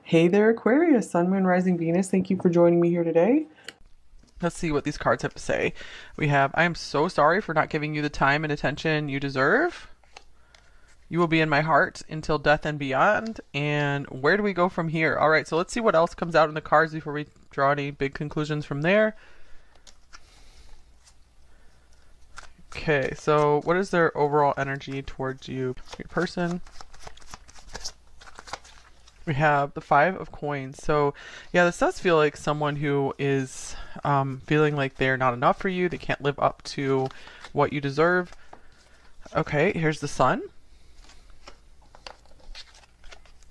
Hey there, Aquarius, Sun, Moon, Rising, Venus. Thank you for joining me here today. Let's see what these cards have to say. We have, I am so sorry for not giving you the time and attention you deserve. You will be in my heart until death and beyond. And where do we go from here? All right, so let's see what else comes out in the cards before we draw any big conclusions from there. Okay, so what is their overall energy towards you, your person? We have the Five of Coins. So, yeah, this does feel like someone who is feeling like they're not enough for you. They can't live up to what you deserve. Okay, here's the Sun.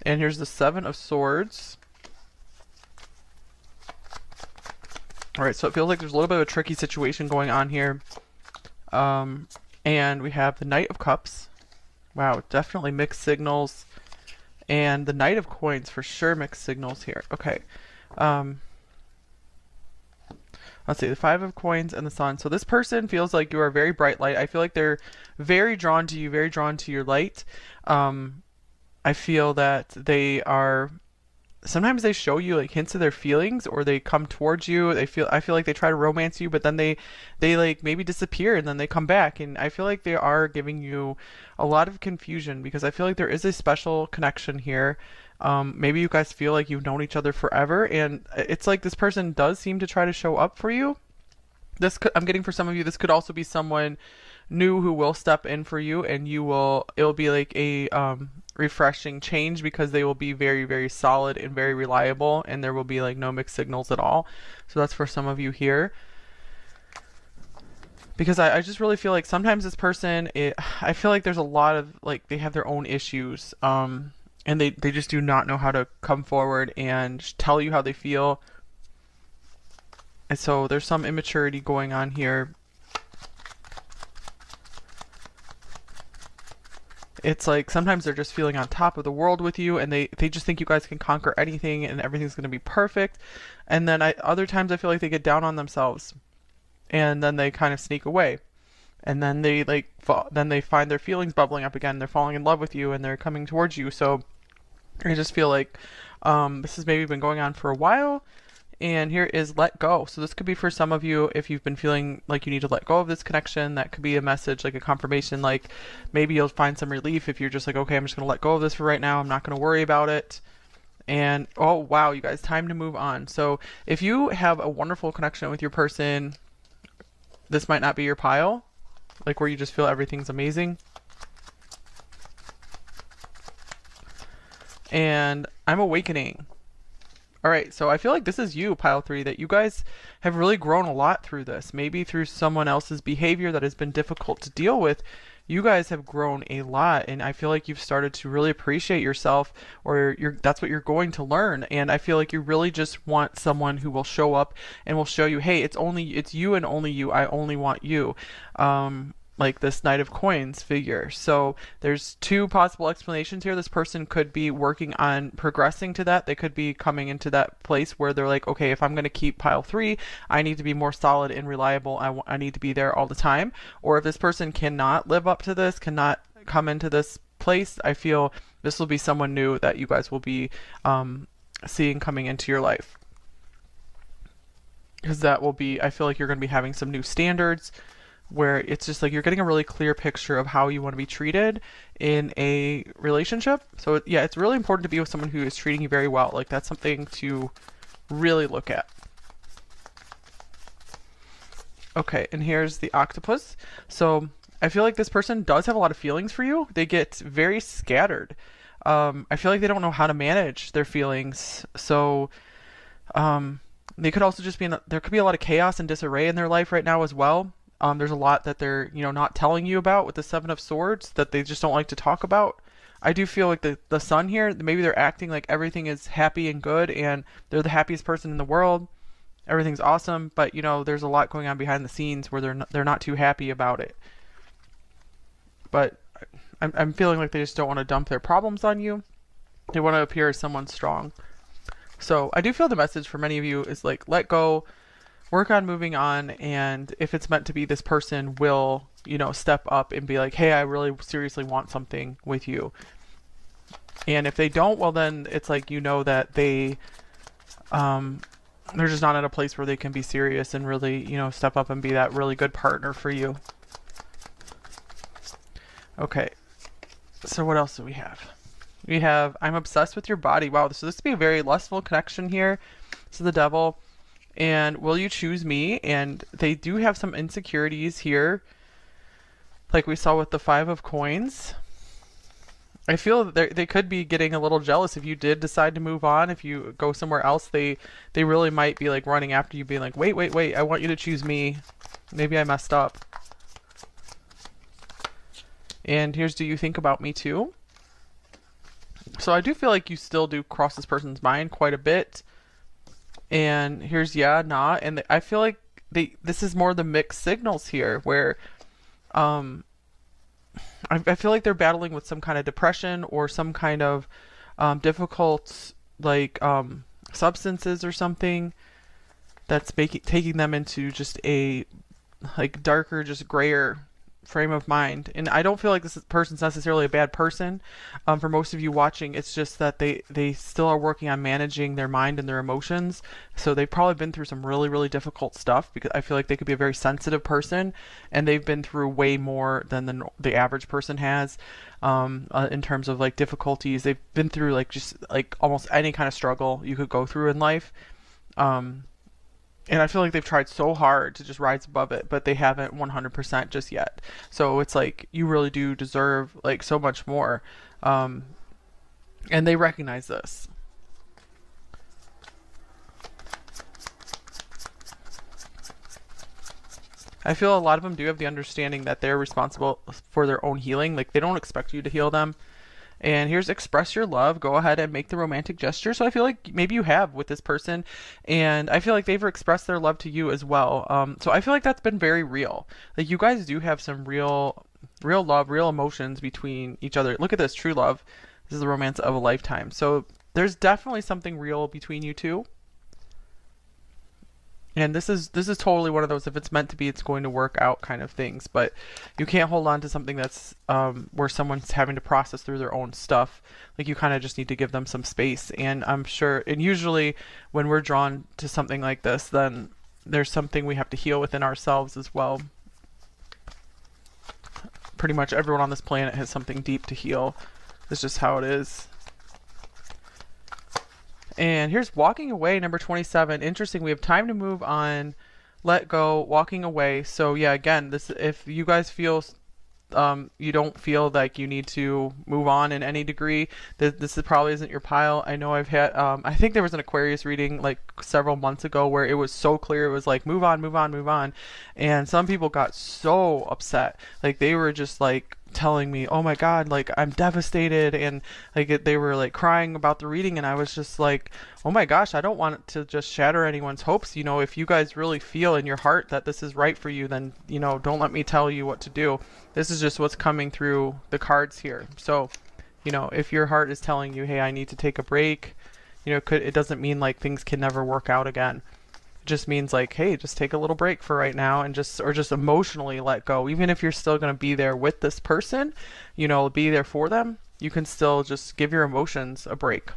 And here's the Seven of Swords. All right, so it feels like there's a little bit of a tricky situation going on here. And we have the Knight of Cups. Wow, definitely mixed signals. And the Knight of Coins, for sure mixed signals here. Okay. Let's see, the Five of Coins and the Sun. So this person feels like you are a very bright light. I feel like they're very drawn to you, very drawn to your light. I feel that they are, sometimes they show you like hints of their feelings, or they come towards you. I feel like they try to romance you, but then they like maybe disappear and then they come back. And I feel like they are giving you a lot of confusion, because I feel like there is a special connection here. Maybe you guys feel like you've known each other forever, and it's like this person does seem to try to show up for you. I'm getting, for some of you, this could also be someone new who will step in for you, and it'll be like a refreshing change, because they will be very, very solid and very reliable, and there will be like no mixed signals at all. So that's for some of you here. Because I just really feel like sometimes this person, I feel like there's a lot of, like, they have their own issues, and they just do not know how to come forward and tell you how they feel. And so there's some immaturity going on here. It's like sometimes they're just feeling on top of the world with you, and they just think you guys can conquer anything and everything's going to be perfect. And then other times I feel like they get down on themselves, and then they kind of sneak away. And then then they find their feelings bubbling up again. They're falling in love with you and they're coming towards you. So I just feel like this has maybe been going on for a while. And here is let go. So this could be for some of you, if you've been feeling like you need to let go of this connection. That could be a message, like a confirmation. Like maybe you'll find some relief if you're just like, okay, I'm just going to let go of this for right now. I'm not going to worry about it. And oh, wow, you guys, time to move on. So if you have a wonderful connection with your person, this might not be your pile, like where you just feel everything's amazing. And I'm awakening. All right, so I feel like this is you, pile three, that you guys have really grown a lot through this. Maybe through someone else's behavior that has been difficult to deal with. You guys have grown a lot, and I feel like you've started to really appreciate yourself, or that's what you're going to learn. And I feel like you really just want someone who will show up and will show you, hey, it's you and only you. I only want you. Like this Knight of Coins figure. So there's two possible explanations here. This person could be working on progressing to that. They could be coming into that place where they're like, okay, if I'm going to keep pile three, I need to be more solid and reliable. I need to be there all the time. Or if this person cannot live up to this, cannot come into this place, I feel this will be someone new that you guys will be seeing coming into your life. Because that will be, I feel like you're going to be having some new standards, where it's just like you're getting a really clear picture of how you want to be treated in a relationship. So yeah, it's really important to be with someone who is treating you very well. Like that's something to really look at. Okay, and here's the octopus. So I feel like this person does have a lot of feelings for you. They get very scattered. I feel like they don't know how to manage their feelings. So they could also just be there could be a lot of chaos and disarray in their life right now as well. There's a lot that they're, not telling you about with the Seven of Swords that they just don't like to talk about. I do feel like the Sun here, maybe they're acting like everything is happy and good and they're the happiest person in the world. Everything's awesome, but there's a lot going on behind the scenes where they're not too happy about it. But I'm feeling like they just don't want to dump their problems on you. They want to appear as someone strong. So I do feel the message for many of you is like, let go, work on moving on, and if it's meant to be, this person will, step up and be like, hey, I really seriously want something with you. And if they don't, well, then it's like, that they're just not at a place where they can be serious and really, step up and be that really good partner for you. Okay. So what else do we have? We have, I'm obsessed with your body. Wow. So this would be a very lustful connection here. So the devil. And will you choose me? And they do have some insecurities here, like we saw with the 5 of coins. I feel that they could be getting a little jealous if you did decide to move on. If you go somewhere else, they really might be like running after you, being like, wait, wait, wait, I want you to choose me. Maybe I messed up. And here's, do you think about me too? So I do feel like you still do cross this person's mind quite a bit. And here's, yeah, nah. And I feel like this is more the mixed signals here, where I feel like they're battling with some kind of depression or some kind of difficult, like, substances or something that's taking them into just a, like, darker, just grayer frame of mind. And I don't feel like this person's necessarily a bad person. For most of you watching, it's just that they still are working on managing their mind and their emotions. So they've probably been through some really, really difficult stuff, because I feel like they could be a very sensitive person, and they've been through way more than the average person has, in terms of like difficulties. They've been through like just like almost any kind of struggle you could go through in life. And I feel like they've tried so hard to just rise above it, but they haven't 100% just yet. So it's like, you really do deserve like so much more. And they recognize this. I feel a lot of them do have the understanding that they're responsible for their own healing. Like, they don't expect you to heal them. And here's, express your love. Go ahead and make the romantic gesture. So I feel like maybe you have with this person, and I feel like they've expressed their love to you as well. So I feel like that's been very real. Like, you guys do have some real love, real emotions between each other. Look at this, true love. This is the romance of a lifetime. So there's definitely something real between you two. And this is totally one of those, if it's meant to be, it's going to work out kind of things. But you can't hold on to something that's where someone's having to process through their own stuff. Like, you kind of just need to give them some space. And I'm sure, and usually when we're drawn to something like this, then there's something we have to heal within ourselves as well. Pretty much everyone on this planet has something deep to heal. It's just how it is. And here's walking away, number 27. Interesting. We have time to move on, let go, walking away. So yeah, again, this, if you guys feel you don't feel like you need to move on in any degree, this is probably isn't your pile. I know I've had I think there was an Aquarius reading like several months ago where it was so clear, it was like move on, move on, move on, and some people got so upset, like they were just like telling me, oh my god, like I'm devastated, and like they were like crying about the reading, and I was just like, oh my gosh, I don't want to just shatter anyone's hopes. If you guys really feel in your heart that this is right for you, then don't let me tell you what to do. This is just what's coming through the cards here. So if your heart is telling you, hey, I need to take a break, it doesn't mean like things can never work out again. Just means like, hey, just take a little break for right now, and just emotionally let go. Even if you're still going to be there with this person, be there for them, you can still just give your emotions a break.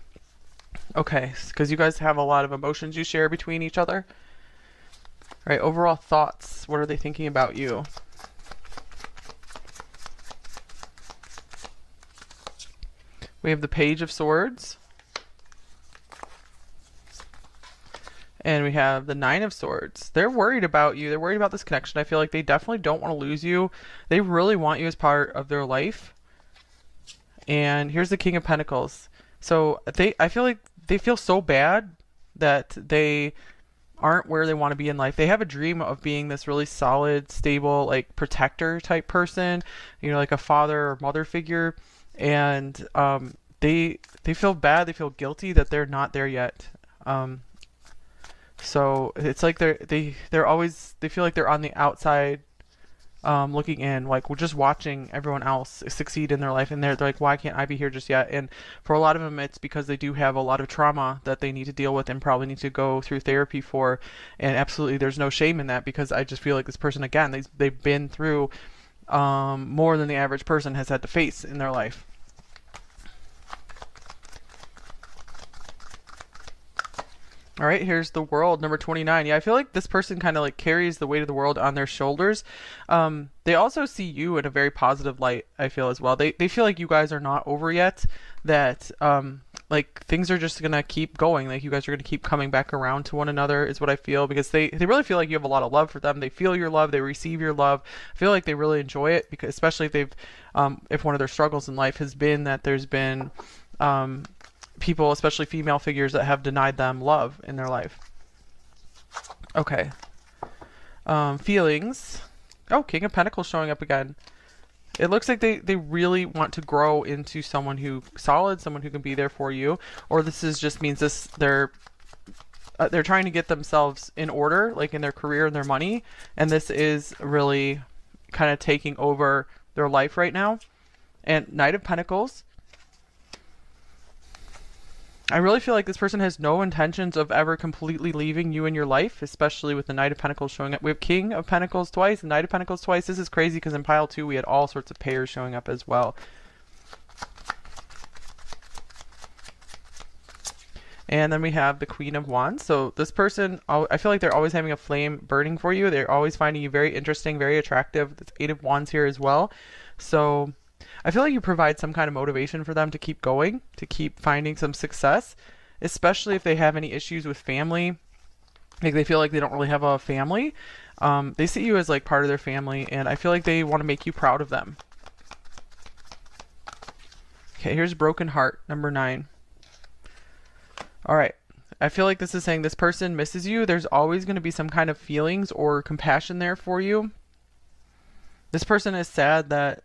Okay, because you guys have a lot of emotions you share between each other. All right, overall thoughts. What are they thinking about you? We have the Page of Swords. And we have the 9 of Swords. They're worried about you. They're worried about this connection. I feel like they definitely don't want to lose you. They really want you as part of their life. And here's the King of Pentacles. So I feel like they feel so bad that they aren't where they want to be in life. They have a dream of being this really solid, stable, like protector type person, like a father or mother figure. And they feel bad. They feel guilty that they're not there yet. So it's like they feel like they're on the outside, looking in, like we're just watching everyone else succeed in their life, and they're like, why can't I be here just yet? And for a lot of them, it's because they do have a lot of trauma that they need to deal with and probably need to go through therapy for. And absolutely, there's no shame in that, because I just feel like this person, again, they've been through more than the average person has had to face in their life. All right, here's the world, number 29. Yeah, I feel like this person kind of like carries the weight of the world on their shoulders. They also see you in a very positive light, I feel as well. They feel like you guys are not over yet, that like things are just gonna keep going. Like you guys are gonna keep coming back around to one another is what I feel, because they really feel like you have a lot of love for them. They feel your love, they receive your love. I feel like they really enjoy it, because especially if they've if one of their struggles in life has been that there's been um people, especially female figures, that have denied them love in their life. Okay. Feelings. Oh, King of Pentacles showing up again. It looks like they really want to grow into someone who solid, someone who can be there for you. Or this is just means this they're trying to get themselves in order, like in their career and their money, and this is really kind of taking over their life right now. And Knight of Pentacles. I really feel like this person has no intentions of ever completely leaving you in your life, especially with the Knight of Pentacles showing up. We have King of Pentacles twice and Knight of Pentacles twice. This is crazy because in pile 2 we had all sorts of pairs showing up as well. And then we have the Queen of Wands. So this person, I feel like they're always having a flame burning for you. They're always finding you very interesting, very attractive. There's 8 of Wands here as well. So I feel like you provide some kind of motivation for them to keep going, to keep finding some success, especially if they have any issues with family. Like they feel like they don't really have a family. They see you as like part of their family, and I feel like they want to make you proud of them. Okay, here's Broken Heart, number 9. All right. I feel like this is saying this person misses you. There's always going to be some kind of feelings or compassion there for you. This person is sad that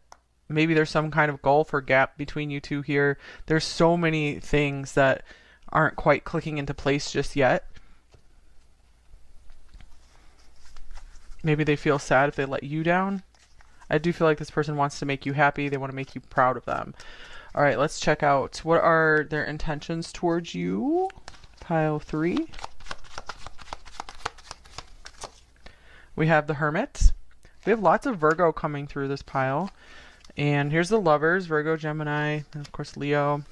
maybe there's some kind of gulf or gap between you two here. There's so many things that aren't quite clicking into place just yet. Maybe they feel sad if they let you down. I do feel like this person wants to make you happy. They want to make you proud of them. All right, let's check out what are their intentions towards you. Pile 3. We have the Hermit. We have lots of Virgo coming through this pile. And here's the Lovers, Virgo, Gemini, and of course Leo.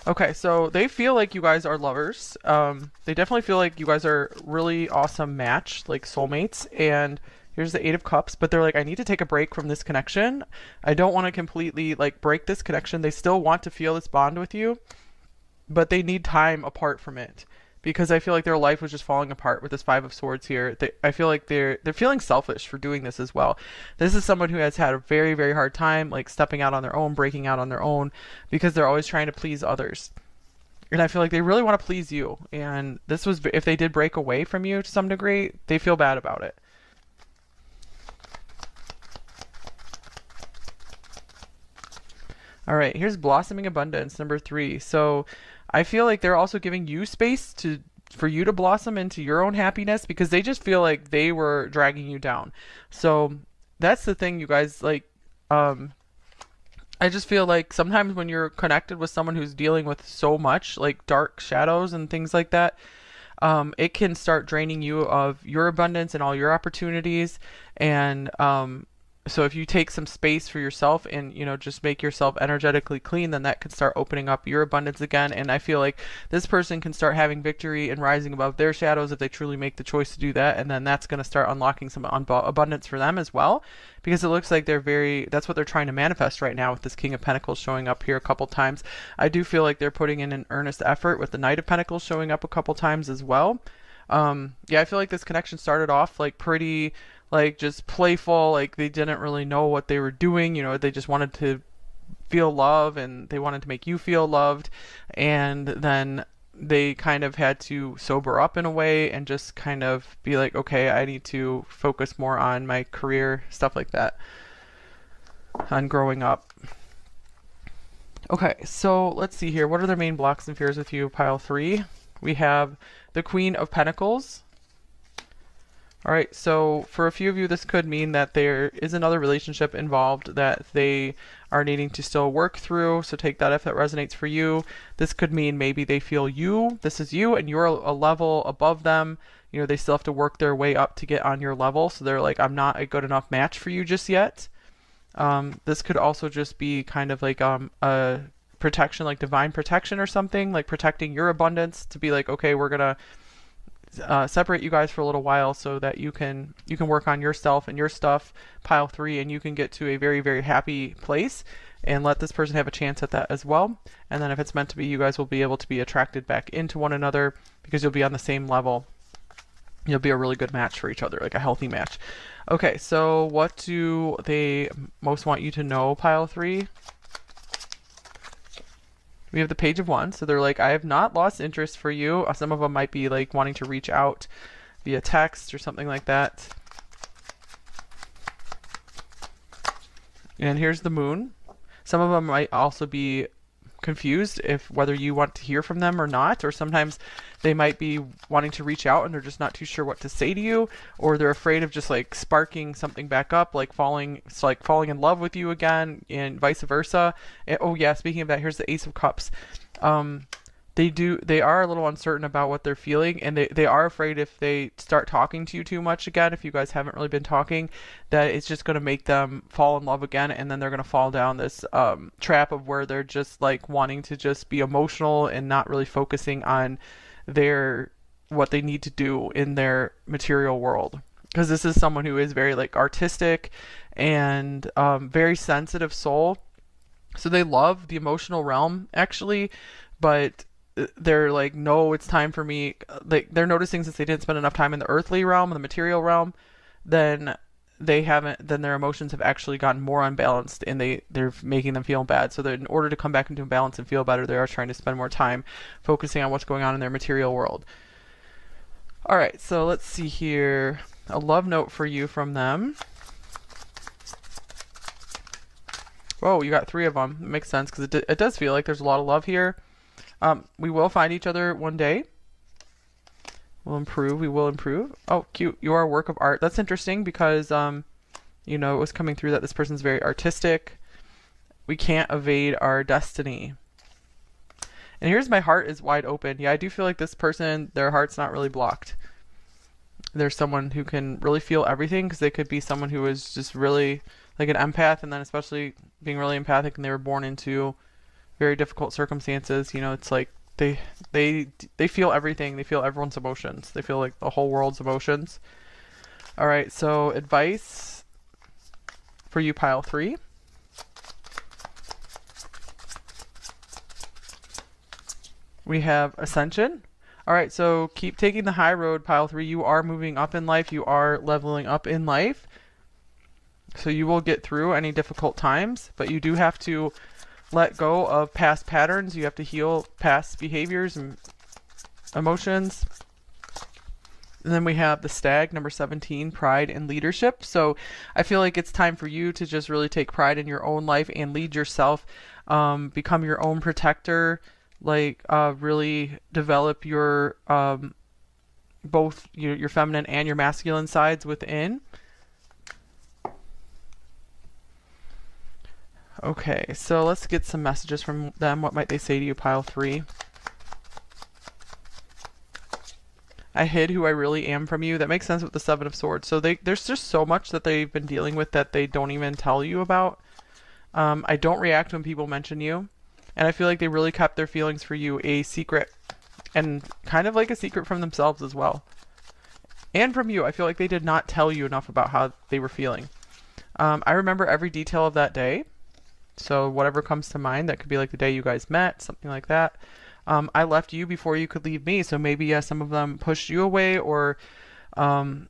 Okay, so they feel like you guys are lovers. They definitely feel like you guys are really awesome match, like soulmates. And here's the 8 of Cups, but they're like, I need to take a break from this connection. I don't want to completely like break this connection. They still want to feel this bond with you, but they need time apart from it, because I feel like their life was just falling apart with this 5 of Swords here. I feel like they're feeling selfish for doing this as well. This is someone who has had a very, very hard time like stepping out on their own, breaking out on their own, because they're always trying to please others. And I feel like they really want to please you. And this was, if they did break away from you to some degree, they feel bad about it. All right, here's Blossoming Abundance, number 3. So I feel like they're also giving you space for you to blossom into your own happiness, because they just feel like they were dragging you down. So that's the thing, you guys, like, I just feel like sometimes when you're connected with someone who's dealing with so much, like dark shadows and things like that, it can start draining you of your abundance and all your opportunities. And so if you take some space for yourself and, you know, just make yourself energetically clean, then that could start opening up your abundance again. And I feel like this person can start having victory and rising above their shadows if they truly make the choice to do that. And then that's going to start unlocking some abundance for them as well, because it looks like that's what they're trying to manifest right now with this King of Pentacles showing up here a couple times. I do feel like they're putting in an earnest effort with the Knight of Pentacles showing up a couple times as well. Yeah, I feel like this connection started off like pretty like just playful, like they didn't really know what they were doing, you know, they just wanted to feel love and they wanted to make you feel loved, and then they kind of had to sober up in a way and just kind of be like, okay, I need to focus more on my career, stuff like that, on growing up. Okay, so let's see here, what are their main blocks and fears with you? Pile 3. We have the Queen of Pentacles. All right, so for a few of you, this could mean that there is another relationship involved that they are needing to still work through. So take that if that resonates for you. This could mean maybe they feel this is you, and you're a level above them. You know, they still have to work their way up to get on your level. So they're like, I'm not a good enough match for you just yet. This could also just be kind of like a protection, like divine protection or something, like protecting your abundance, to be like, okay, we're gonna separate you guys for a little while so that you can work on yourself and your stuff, pile 3, and you can get to a very, very happy place, and let this person have a chance at that as well. And then if it's meant to be, you guys will be able to be attracted back into one another because you'll be on the same level. You'll be a really good match for each other, like a healthy match. Okay, so what do they most want you to know, pile 3? We have the Page of Wands. So they're like, I have not lost interest for you. Some of them might be like wanting to reach out via text or something like that. And here's the Moon. Some of them might also be confused if whether you want to hear from them or not, or sometimes they might be wanting to reach out and they're just not too sure what to say to you, or they're afraid of just like sparking something back up, like falling in love with you again, and vice versa. And, oh yeah, speaking of that, here's the Ace of Cups. They are a little uncertain about what they're feeling, and they are afraid if they start talking to you too much again, if you guys haven't really been talking, that it's just going to make them fall in love again, and then they're going to fall down this trap of where they're just like wanting to just be emotional and not really focusing on what they need to do in their material world. Because this is someone who is very like artistic and very sensitive soul, so they love the emotional realm actually, but they're like, no, it's time for me. Like, they're noticing since they didn't spend enough time in the earthly realm, in the material realm, then their emotions have actually gotten more unbalanced, and they're making them feel bad. So that in order to come back into balance and feel better, they are trying to spend more time focusing on what's going on in their material world. All right, so let's see here. A love note for you from them. Whoa, you got 3 of them. It makes sense because it does feel like there's a lot of love here. We will find each other one day. We'll improve. We will improve. Oh, cute. You are a work of art. That's interesting because, it was coming through that this person's very artistic. We can't evade our destiny. And here's my heart is wide open. Yeah, I do feel like this person, their heart's not really blocked. There's someone who can really feel everything, because they could be someone who is just really like an empath, and then especially being really empathic, and they were born into very difficult circumstances. It's like they feel everything. They feel everyone's emotions. They feel like the whole world's emotions. All right, so advice for you, pile 3. We have Ascension. All right, so keep taking the high road, pile 3. You are moving up in life. You are leveling up in life. So you will get through any difficult times, but you do have to let go of past patterns. You have to heal past behaviors and emotions. And then we have the Stag, number 17, pride and leadership. So I feel like it's time for you to just really take pride in your own life and lead yourself, become your own protector, really develop your both your feminine and your masculine sides within. Okay, so let's get some messages from them. What might they say to you, pile 3? I hid who I really am from you. That makes sense with the 7 of Swords. So there's just so much that they've been dealing with that they don't even tell you about. I don't react when people mention you. And I feel like they really kept their feelings for you a secret. And kind of like a secret from themselves as well. And from you. I feel like they did not tell you enough about how they were feeling. I remember every detail of that day. So whatever comes to mind, that could be like the day you guys met, something like that. I left you before you could leave me. So maybe some of them pushed you away, or they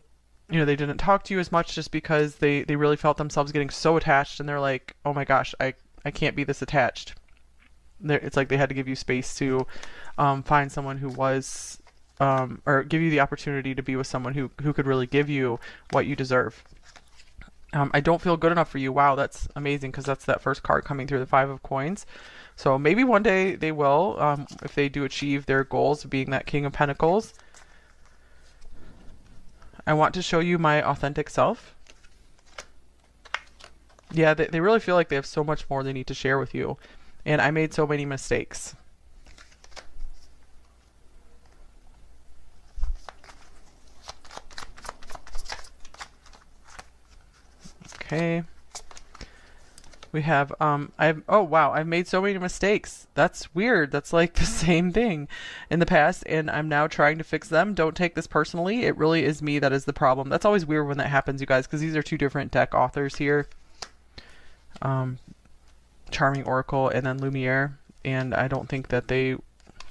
didn't talk to you as much just because they really felt themselves getting so attached, and they're like, oh my gosh, I can't be this attached. It's like they had to give you space to find someone who was, or give you the opportunity to be with someone who could really give you what you deserve. I don't feel good enough for you. Wow, that's amazing, because that's that first card coming through, the 5 of Coins. So maybe one day they will, if they do achieve their goals of being that King of Pentacles. I want to show you my authentic self. Yeah, they really feel like they have so much more they need to share with you. And I made so many mistakes. Okay. We have oh wow, I've made so many mistakes. That's weird. That's like the same thing in the past and I'm now trying to fix them. Don't take this personally. It really is me that is the problem. That's always weird when that happens, you guys, because these are two different deck authors here. Um Charming Oracle and then Lumiere, and I don't think that they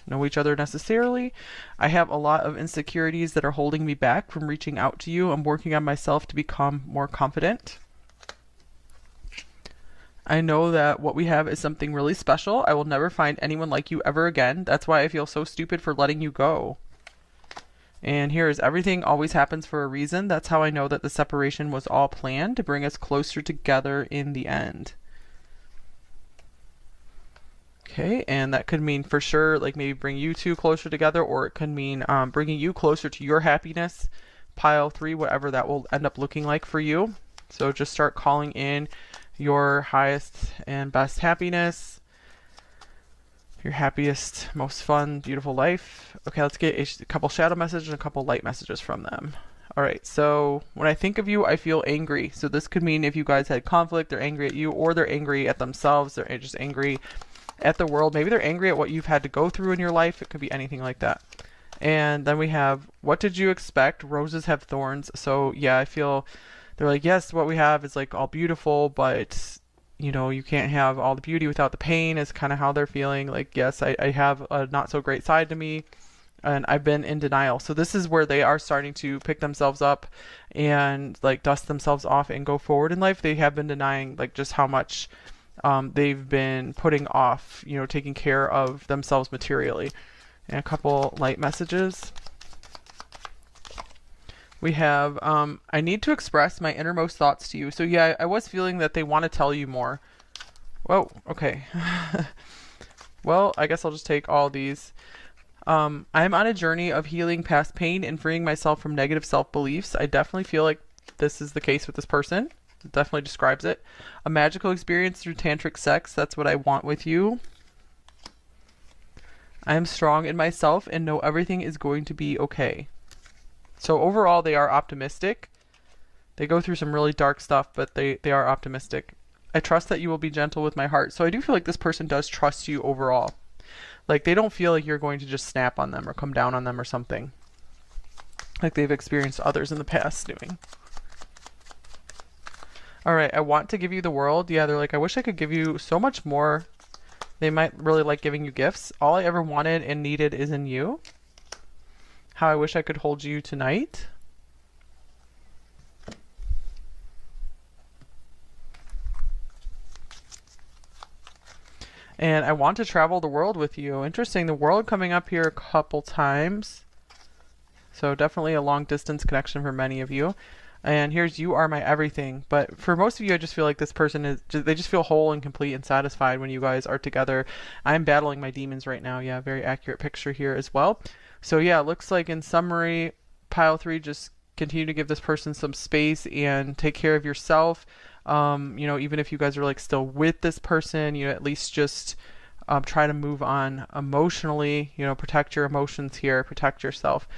know each other necessarily. I have a lot of insecurities that are holding me back from reaching out to you. I'm working on myself to become more confident. I know that what we have is something really special. I will never find anyone like you ever again. That's why I feel so stupid for letting you go. And here is everything always happens for a reason. That's how I know that the separation was all planned to bring us closer together in the end. Okay, and that could mean for sure, like maybe bring you two closer together, or it could mean bringing you closer to your happiness. Pile 3, whatever that will end up looking like for you. So just start calling in your highest and best happiness, your happiest, most fun, beautiful life. Okay, let's get a couple shadow messages and a couple light messages from them. All right, so when I think of you, I feel angry. So this could mean if you guys had conflict, they're angry at you, or they're angry at themselves, they're just angry at the world. Maybe they're angry at what you've had to go through in your life. It could be anything like that. And then we have, what did you expect? Roses have thorns. So yeah, I feel they're like, yes, what we have is like all beautiful, but you know, you can't have all the beauty without the pain is kind of how they're feeling. Like, yes, I have a not so great side to me and I've been in denial. So this is where they are starting to pick themselves up and like dust themselves off and go forward in life. They have been denying like just how much they've been putting off, you know, taking care of themselves materially. And a couple light messages. We have, I need to express my innermost thoughts to you. So yeah, I was feeling that they want to tell you more. Whoa, okay. Well, I guess I'll just take all these. I'm on a journey of healing past pain and freeing myself from negative self-beliefs. I definitely feel like this is the case with this person. It definitely describes it. A magical experience through tantric sex. That's what I want with you. I am strong in myself and know everything is going to be okay. So overall, they are optimistic. They go through some really dark stuff, but they are optimistic. I trust that you will be gentle with my heart. So I do feel like this person does trust you overall. Like they don't feel like you're going to just snap on them or come down on them or something, like they've experienced others in the past doing. All right, I want to give you the world. Yeah, they're like, I wish I could give you so much more. They might really like giving you gifts. All I ever wanted and needed is in you. How I wish I could hold you tonight. And I want to travel the world with you. Interesting, the world coming up here a couple times. So definitely a long distance connection for many of you. And here's you are my everything. But for most of you, I just feel like this person is, they just feel whole and complete and satisfied when you guys are together. I'm battling my demons right now. Yeah, very accurate picture here as well. So yeah, it looks like in summary, pile 3, just continue to give this person some space and take care of yourself. You know, even if you guys are like still with this person, you know, at least just try to move on emotionally, you know, protect your emotions here, protect yourself,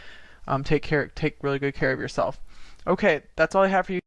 take really good care of yourself. Okay, that's all I have for you.